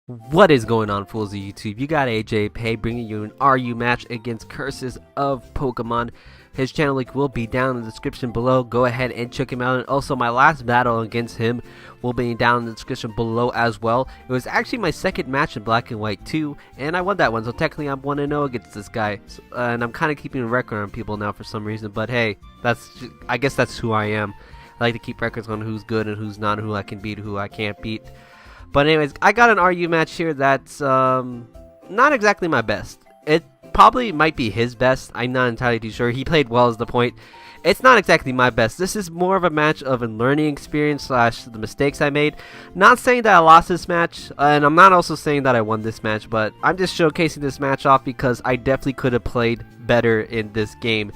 What is going on, fools of YouTube? You got AJayPay bringing you an RU match against Curses of Pokemon. His channel link will be down in the description below. Go ahead and check him out. And also, my last battle against him will be down in the description below as well. It was actually my second match in Black and White 2, and I won that one. So technically, I'm 1-0 against this guy. And I'm kind of keeping a record on people now for some reason. But hey, I guess that's who I am. I like to keep records on who's good and who's not, who I can beat, who I can't beat. But anyways, I got an RU match here that's not exactly my best. It probably might be his best. I'm not entirely too sure. He played well is the point. It's not exactly my best. This is more of a match of a learning experience slash the mistakes I made. Not saying that I lost this match, and I'm not also saying that I won this match, but I'm just showcasing this match off because I definitely could have played better in this game.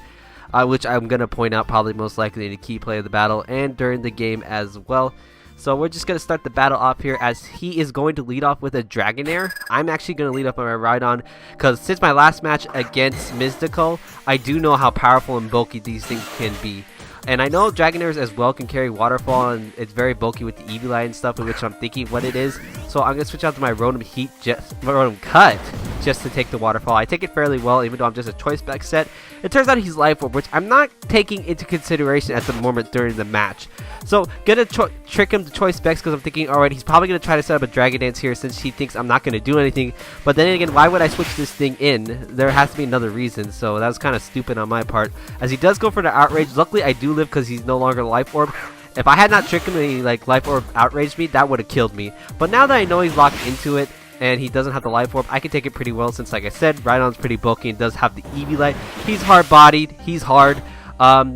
Which I'm going to point out probably most likely in the key play of the battle and during the game as well. So we're just going to start the battle off here as he is going to lead off with a Dragonair. I'm actually going to lead off on my Rhydon because since my last match against Mystical, I do know how powerful and bulky these things can be. And I know Dragonairs as well can carry Waterfall, and it's very bulky with the Eevee and stuff, in which I'm thinking what it is. So I'm going to switch out to my Rotom Cut just to take the Waterfall. I take it fairly well, even though I'm just a Choice Spec set. It turns out he's Life Orb, which I'm not taking into consideration at the moment during the match. So, gonna trick him to Choice Specs because I'm thinking, alright, he's probably gonna try to set up a Dragon Dance here since he thinks I'm not gonna do anything. But then again, why would I switch this thing in? There has to be another reason, so that was kind of stupid on my part. As he does go for the Outrage, luckily I do live because he's no longer Life Orb. If I had not tricked him and he Life Orb outraged me, that would have killed me. But now that I know he's locked into it, and he doesn't have the Life Orb, I can take it pretty well since, like I said, Rhydon's pretty bulky and does have the Eevee Light. He's hard-bodied, he's hard.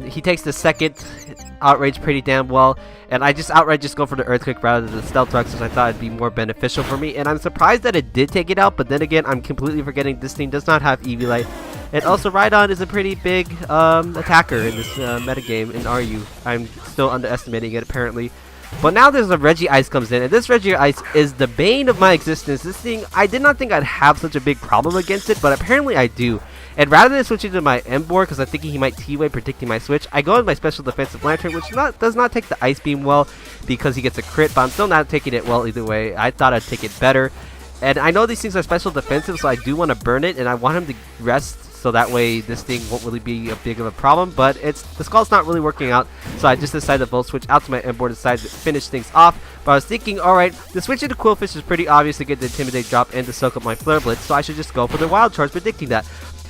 He takes the second Outrage pretty damn well, and I just outright go for the Earthquake rather than the Stealth Rock since I thought it'd be more beneficial for me, and I'm surprised that it did take it out, but then again, I'm completely forgetting this thing does not have Eevee Light. And also, Rhydon is a pretty big attacker in this metagame in RU. I'm still underestimating it, apparently. But now there's a Regice comes in, and this Regice is the bane of my existence. This thing, I did not think I'd have such a big problem against it, but apparently I do. And rather than switching to my M-Board, because I'm thinking he might T-Wave predicting my switch, I go with my Special Defensive Lantern, which does not take the Ice Beam well, because he gets a crit, but I'm still not taking it well either way. I thought I'd take it better. And I know these things are Special Defensive, so I do want to burn it, and I want him to rest, so that way this thing won't really be a big of a problem, but the Skull's not really working out, so I just decided to Volt Switch out to my M-Board and decided to finish things off. But I was thinking, alright, the switch into Quillfish is pretty obvious to get the Intimidate drop and to soak up my Flare Blitz, so I should just go for the Wild Charge predicting that.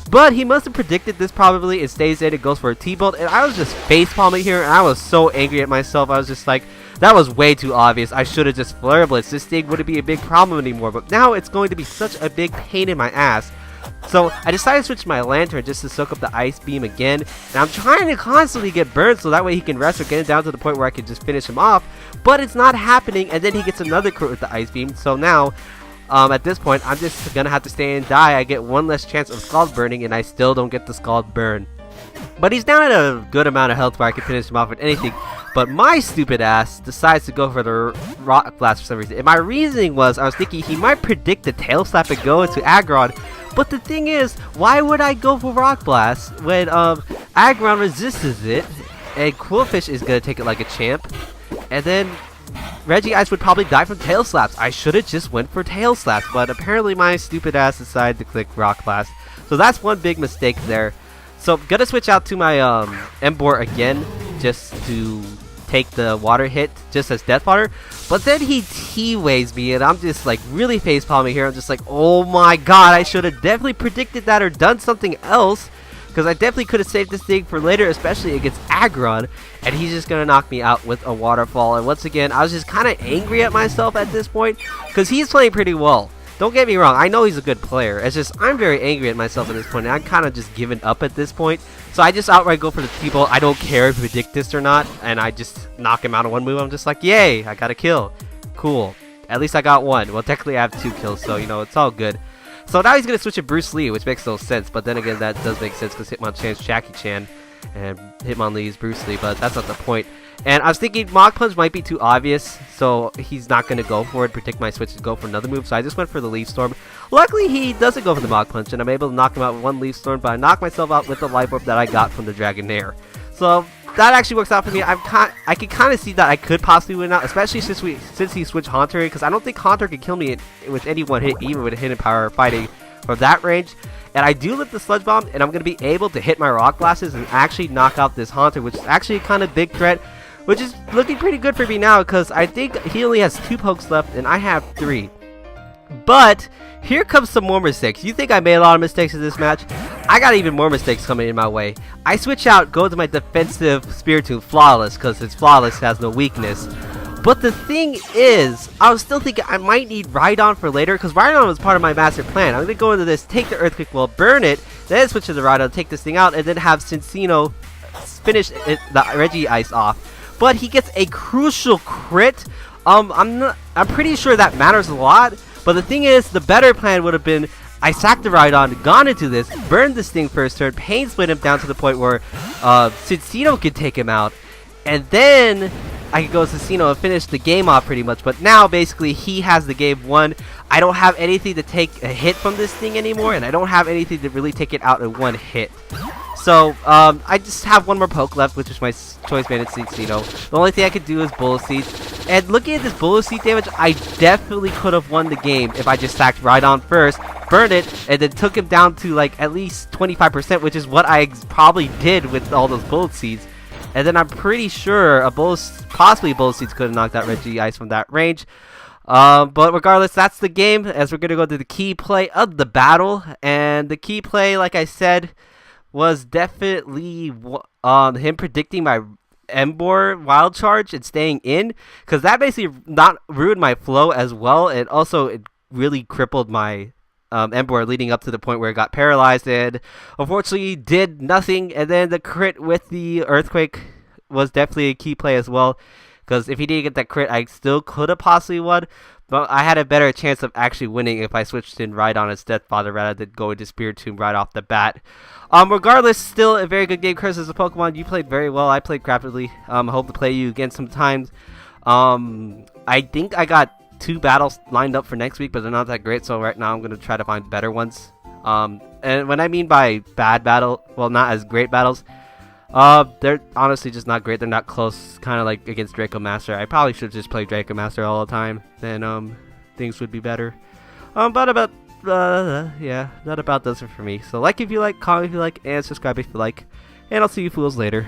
But he must have predicted this probably. It stays in, it goes for a T-Bolt, and I was just face-palming here, and I was so angry at myself. I was just like, that was way too obvious. I should have just Flare Blitz. This thing wouldn't be a big problem anymore, but now it's going to be such a big pain in my ass. So I decided to switch to my Lantern just to soak up the Ice Beam again, and I'm trying to constantly get burned so that way he can rest or get it down to the point where I can just finish him off, but it's not happening, and then he gets another crit with the Ice Beam. So now at this point, I'm just gonna have to stay and die. I get one less chance of Scald burning, and I still don't get the Scald burn. But he's down at a good amount of health where I can finish him off with anything. But my stupid ass decides to go for the Rock Blast for some reason. And my reasoning was, I was thinking he might predict the Tail Slap and go into Aggron. But the thing is, why would I go for Rock Blast when Aggron resists it, and Quillfish is gonna take it like a champ, and then Regice would probably die from Tail Slaps. I should have just went for Tail Slaps, but apparently my stupid ass decided to click Rock Blast. So that's one big mistake there. So I'm gonna switch out to my M-Board again, just to take the water hit, just as Death Water. But then he T-Waves me, and I'm just like really face-palming here. I'm just like, oh my god, I should have definitely predicted that or done something else. Because I definitely could have saved this thing for later, especially against Aggron. And he's just going to knock me out with a Waterfall. And once again, I was just kind of angry at myself at this point, because he's playing pretty well. Don't get me wrong, I know he's a good player. It's just, I'm very angry at myself at this point, and I'm kind of just giving up at this point. So I just outright go for the T-Bolt. I don't care if you predict this or not, and I just knock him out in one move. I'm just like, yay, I got a kill. Cool. At least I got one. Well, technically I have 2 kills, so, you know, it's all good. So now he's going to switch to Bruce Lee, which makes no sense, but then again, that does make sense because Hitmonchan's Jackie Chan, and Hitmonlee's Bruce Lee, but that's not the point. And I was thinking Mach Punch might be too obvious, so he's not going to go for it, predict my switch and go for another move, so I just went for the Leaf Storm. Luckily, he doesn't go for the Mach Punch, and I'm able to knock him out with one Leaf Storm, but I knocked myself out with the Life Orb that I got from the Dragonair. So that actually works out for me. I can kind of see that I could possibly win out, especially since he switched Haunter, because I don't think Haunter can kill me with any one hit, even with a hidden power fighting from that range. And I do lift the Sludge Bomb, and I'm going to be able to hit my Rock Glasses and actually knock out this Haunter, which is actually a kind of big threat, which is looking pretty good for me now, because I think he only has 2 pokes left, and I have 3. But here comes some more mistakes. You think I made a lot of mistakes in this match? I got even more mistakes coming in my way. I switch out, go to my defensive Spiritomb Flawless, because it's Flawless, has no weakness. But the thing is, I was still thinking I might need Rhydon for later, because Rhydon was part of my master plan. I'm going to go into this, take the Earthquake Wall, burn it, then switch to the Rhydon, take this thing out, and then have Cinccino finish the Regice off. But he gets a crucial crit. I'm pretty sure that matters a lot. But the thing is, the better plan would have been I sacked the Rhydon, gone into this, burned this thing first turn, pain split him down to the point where Cinccino could take him out, and then I could go Cinccino and finish the game off pretty much. But now basically he has the game won. I don't have anything to take a hit from this thing anymore, and I don't have anything to really take it out in one hit. So, I just have one more poke left, which is my Choice Banded Cinccino. The only thing I could do is Bullet Seed. And looking at this Bullet Seed damage, I definitely could have won the game if I just sacked Rhydon first, burned it, and then took him down to like at least 25%, which is what I probably did with all those Bullet Seeds. And then I'm pretty sure possibly Bullet Seeds could have knocked out Regice from that range. But regardless, that's the game, as we're going to go to the key play of the battle. And the key play, like I said, was definitely him predicting my Emboar Wild Charge and staying in, because that basically not ruined my flow as well, and also it really crippled my Emboar leading up to the point where it got paralyzed, and unfortunately did nothing. And then the crit with the Earthquake was definitely a key play as well, because if he didn't get that crit, I still could have possibly won, but I had a better chance of actually winning if I switched in Rhydon as Deathfather rather than going to Spiritomb right off the bat. Regardless, still a very good game. CuRsseofPokEmoN, you played very well. I played crappily. I hope to play you again sometimes. I think I got 2 battles lined up for next week, but they're not that great, so right now I'm going to try to find better ones. And when I mean by bad battle, well, not as great battles, they're honestly just not great. They're not close, kind of like against Draco Master. I probably should just play Draco Master all the time, then things would be better. Yeah, that about does it for me. So like if you like, comment if you like, and subscribe if you like, and I'll see you fools later.